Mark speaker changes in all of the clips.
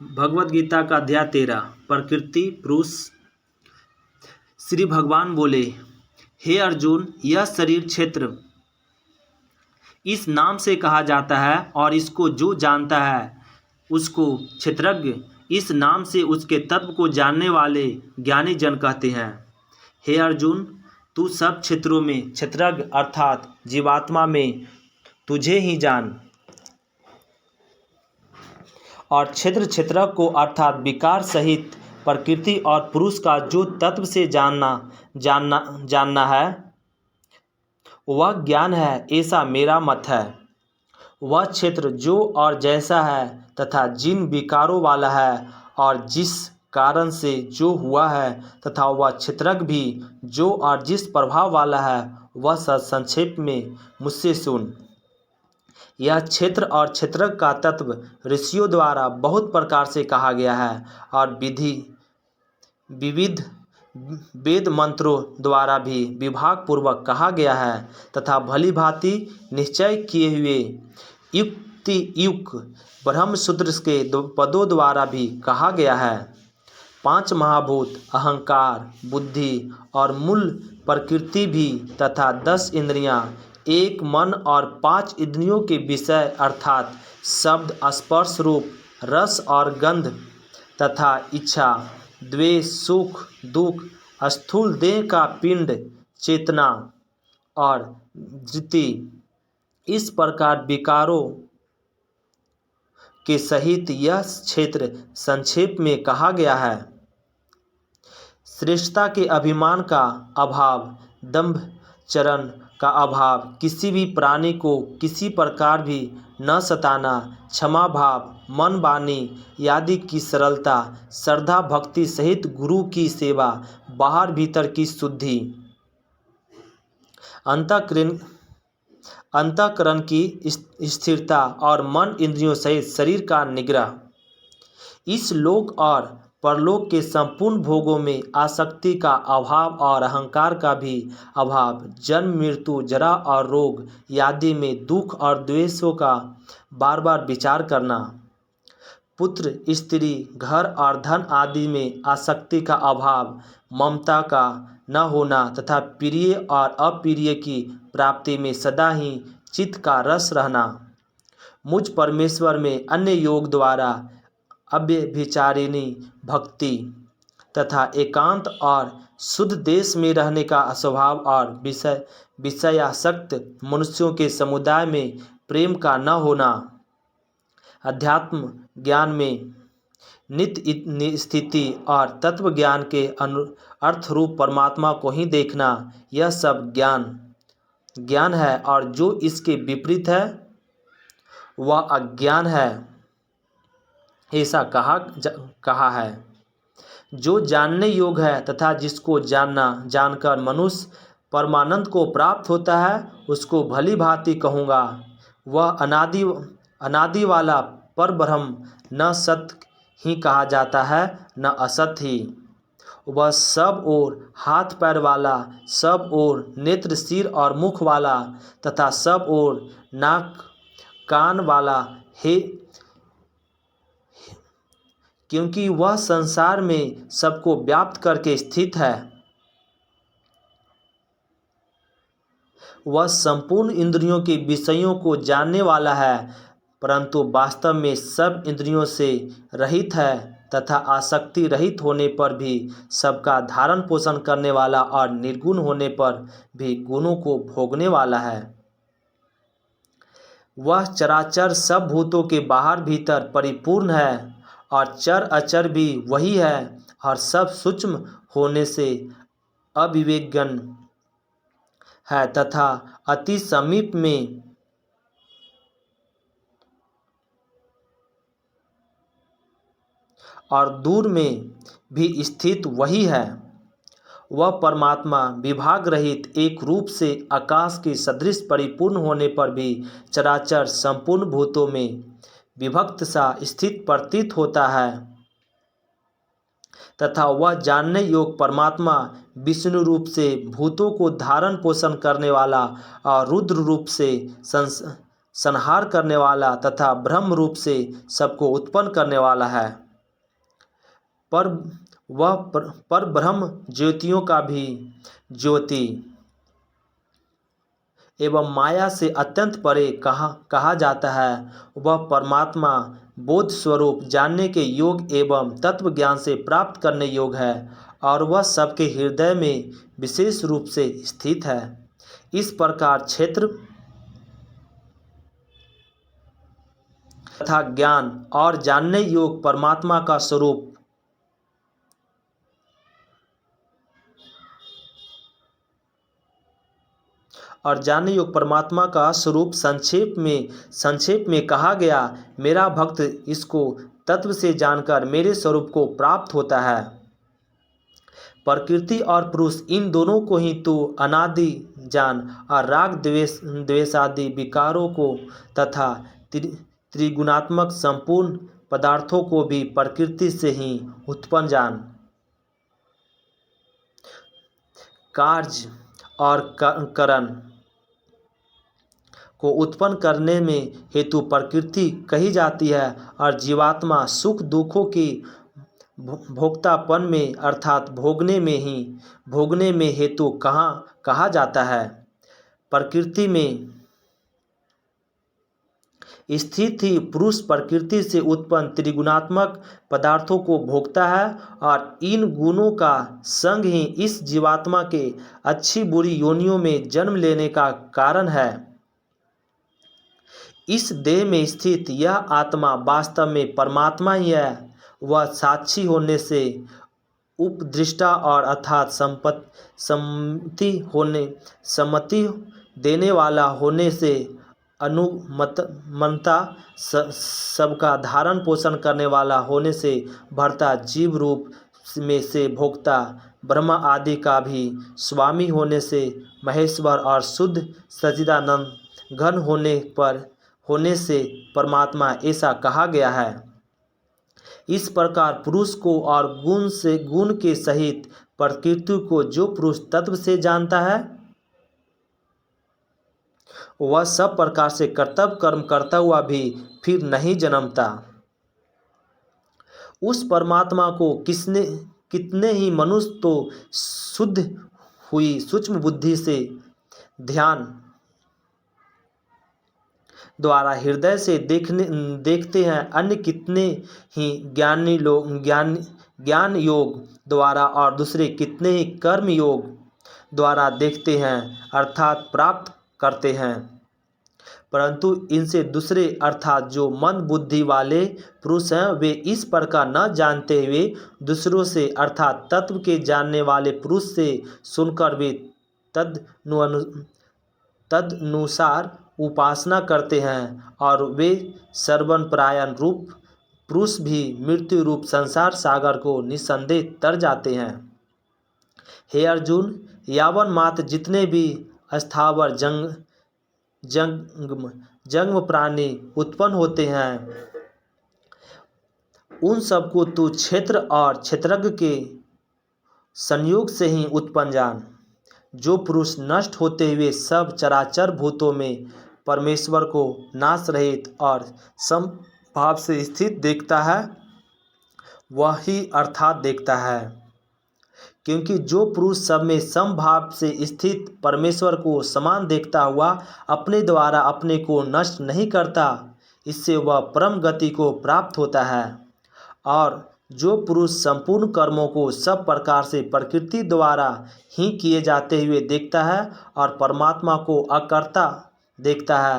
Speaker 1: भगवद गीता का अध्याय 13 प्रकृति पुरुष। श्री भगवान बोले, हे अर्जुन, यह शरीर क्षेत्र इस नाम से कहा जाता है और इसको जो जानता है उसको क्षेत्रज्ञ इस नाम से उसके तत्व को जानने वाले ज्ञानी जन कहते हैं। हे अर्जुन, तू सब क्षेत्रों में क्षेत्रज्ञ अर्थात जीवात्मा में तुझे ही जान और क्षेत्र क्षेत्रज्ञ को अर्थात विकार सहित प्रकृति और पुरुष का जो तत्व से जानना है वह ज्ञान है, ऐसा मेरा मत है। वह क्षेत्र जो और जैसा है तथा जिन विकारों वाला है और जिस कारण से जो हुआ है तथा वह क्षेत्रज्ञ भी जो और जिस प्रभाव वाला है वह संक्षेप में मुझसे सुन। यह क्षेत्र और क्षेत्रज्ञ का तत्व ऋषियों द्वारा बहुत प्रकार से कहा गया है और विविध वेद मंत्रों द्वारा भी विभाग पूर्वक कहा गया है तथा भली भांति निश्चय किए हुए युक्तियुक्त ब्रह्मसूत्र के पदों द्वारा भी कहा गया है। 5 महाभूत अहंकार, बुद्धि और मूल प्रकृति भी तथा 10 इंद्रियां, 1 मन और 5 इंद्रियों के विषय अर्थात शब्द, स्पर्श, रूप, रस और गंध तथा इच्छा, द्वेष, सुख, दुख, स्थूल देह का पिंड, चेतना और धृति, इस प्रकार विकारों के सहित यह क्षेत्र संक्षेप में कहा गया है। श्रेष्ठता के अभिमान का अभाव, दंभ चरण का अभाव, किसी भी प्राणी को किसी प्रकार भी न सताना, क्षमा भाव, मन वाणी आदि की सरलता, श्रद्धा भक्ति सहित गुरु की सेवा, बाहर भीतर की शुद्धि, अंतःकरण की स्थिरता और मन इंद्रियों सहित शरीर का निग्रह, इस लोक और परलोक के संपूर्ण भोगों में आसक्ति का अभाव और अहंकार का भी अभाव, जन्म मृत्यु जरा और रोग आदि में दुख और द्वेषों का बार बार विचार करना, पुत्र स्त्री घर और धन आदि में आसक्ति का अभाव, ममता का न होना तथा प्रिय और अप्रिय की प्राप्ति में सदा ही चित्त का रस रहना, मुझ परमेश्वर में अन्य योग द्वारा अव्यभिचारिणी भक्ति तथा एकांत और शुद्ध देश में रहने का स्वभाव और विषयासक्त मनुष्यों के समुदाय में प्रेम का न होना, अध्यात्म ज्ञान में नित्य स्थिति और तत्व ज्ञान के अर्थ रूप परमात्मा को ही देखना, यह सब ज्ञान है और जो इसके विपरीत है वह अज्ञान है, ऐसा कहा है। जो जानने योग्य है तथा जिसको जानकर मनुष्य परमानंद को प्राप्त होता है उसको भली भांति कहूँगा। वह अनादि वाला परब्रह्म न सत्य ही कहा जाता है न असत ही। वह सब ओर हाथ पैर वाला, सब ओर नेत्र सिर और मुख वाला तथा सब ओर नाक कान वाला है, क्योंकि वह संसार में सबको व्याप्त करके स्थित है। वह संपूर्ण इंद्रियों के विषयों को जानने वाला है परंतु वास्तव में सब इंद्रियों से रहित है तथा आसक्ति रहित होने पर भी सबका धारण पोषण करने वाला और निर्गुण होने पर भी गुणों को भोगने वाला है। वह चराचर सब भूतों के बाहर भीतर परिपूर्ण है और चर अचर भी वही है और सब सूक्ष्म होने से अविवेकगण है तथा अति समीप में और दूर में भी स्थित वही है। वह परमात्मा विभाग रहित एक रूप से आकाश के सदृश परिपूर्ण होने पर भी चराचर संपूर्ण भूतों में विभक्त सा स्थित प्रतीत होता है तथा वह जानने योग्य परमात्मा विष्णु रूप से भूतों को धारण पोषण करने वाला और रुद्र रूप से संहार करने वाला तथा ब्रह्म रूप से सबको उत्पन्न करने वाला है। पर पर ब्रह्म ज्योतियों का भी ज्योति एवं माया से अत्यंत परे कहा जाता है। वह परमात्मा बोध स्वरूप जानने के योग एवं तत्व ज्ञान से प्राप्त करने योग है और वह सबके हृदय में विशेष रूप से स्थित है। इस प्रकार क्षेत्र तथा ज्ञान और जानने योग परमात्मा का स्वरूप संक्षेप में कहा गया। मेरा भक्त इसको तत्व से जानकर मेरे स्वरूप को प्राप्त होता है। प्रकृति और पुरुष इन दोनों को ही तू अनादि जान और राग द्वेषादि विकारों को तथा त्रिगुणात्मक संपूर्ण पदार्थों को भी प्रकृति से ही उत्पन्न जान। कार्य और करण को उत्पन्न करने में हेतु प्रकृति कही जाती है और जीवात्मा सुख दुखों की भोक्तापन में अर्थात भोगने में हेतु कहा जाता है। प्रकृति में स्थित ही पुरुष प्रकृति से उत्पन्न त्रिगुणात्मक पदार्थों को भोगता है और इन गुणों का संग ही इस जीवात्मा के अच्छी बुरी योनियों में जन्म लेने का कारण है। इस देह में स्थित यह आत्मा वास्तव में परमात्मा ही है। वह साक्षी होने से उपदृष्टा और अर्थात सम्मति देने वाला होने से अनुमता सबका धारण पोषण करने वाला होने से भर्ता जीव रूप में से भोक्ता ब्रह्मा आदि का भी स्वामी होने से महेश्वर और शुद्ध सच्चिदानंद घन होने से परमात्मा ऐसा कहा गया है। इस प्रकार पुरुष को और गुण के सहित प्रकृति को जो पुरुष तत्व से जानता है वह सब प्रकार से कर्तव्य कर्म करता हुआ भी फिर नहीं जन्मता। उस परमात्मा को कितने ही मनुष्य तो शुद्ध हुई सूक्ष्म बुद्धि से ध्यान द्वारा हृदय से देखते हैं। अन्य कितने ही ज्ञानी लोग ज्ञान योग द्वारा और दूसरे कितने ही कर्म योग द्वारा देखते हैं अर्थात प्राप्त करते हैं। परंतु इनसे दूसरे अर्थात जो मंद बुद्धि वाले पुरुष हैं वे इस प्रकार न जानते हुए दूसरों से अर्थात तत्व के जानने वाले पुरुष से सुनकर वे तदनुसार उपासना करते हैं और वे सर्वपरायण रूप पुरुष भी मृत्यु रूप संसार सागर को निस्संदेह तर जाते हैं। हे अर्जुन, यावन मात्र जितने भी स्थावर जंगम प्राणी उत्पन्न होते हैं उन सबको तू क्षेत्र और क्षेत्रज्ञ के संयोग से ही उत्पन्न जान। जो पुरुष नष्ट होते हुए सब चराचर भूतों में परमेश्वर को नाश रहित और समभाव से स्थित देखता है वही अर्थात देखता है। क्योंकि जो पुरुष सब में समभाव से स्थित परमेश्वर को समान देखता हुआ अपने द्वारा अपने को नष्ट नहीं करता इससे वह परम गति को प्राप्त होता है। और जो पुरुष संपूर्ण कर्मों को सब प्रकार से प्रकृति द्वारा ही किए जाते हुए देखता है और परमात्मा को अकर्ता देखता है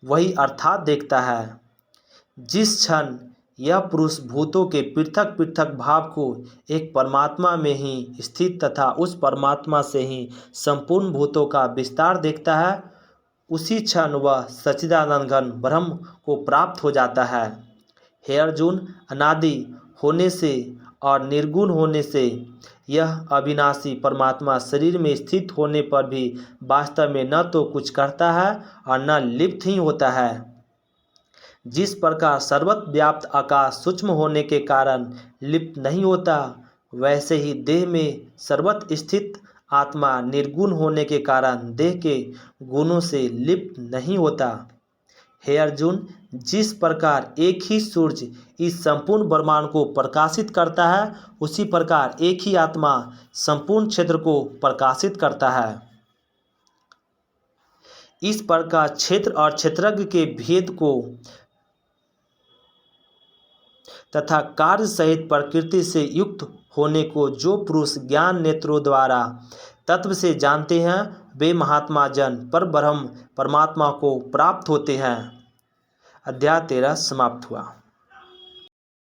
Speaker 1: वही अर्थात देखता है। जिस क्षण यह पुरुष भूतों के पृथक पृथक भाव को एक परमात्मा में ही स्थित तथा उस परमात्मा से ही संपूर्ण भूतों का विस्तार देखता है उसी क्षण वह सच्चिदानंद घन ब्रह्म को प्राप्त हो जाता है। हे अर्जुन, अनादि होने से और निर्गुण होने से यह अविनाशी परमात्मा शरीर में स्थित होने पर भी वास्तव में न तो कुछ करता है और न लिप्त ही होता है। जिस प्रकार सर्वत्र व्याप्त आकाश सूक्ष्म होने के कारण लिप्त नहीं होता वैसे ही देह में सर्वत्र स्थित आत्मा निर्गुण होने के कारण देह के गुणों से लिप्त नहीं होता। हे अर्जुन, जिस प्रकार एक ही सूर्य इस संपूर्ण ब्रह्मांड को प्रकाशित करता है, उसी प्रकार एक ही आत्मा संपूर्ण क्षेत्र को प्रकाशित करता है। इस प्रकार क्षेत्र और क्षेत्रज्ञ के भेद को तथा कार्य सहित प्रकृति से युक्त होने को जो पुरुष ज्ञान नेत्रों द्वारा तत्व से जानते हैं, वे महात्मा जन पर ब्रह्म परमात्मा को प्राप्त होते हैं। अध्याय 13 समाप्त हुआ।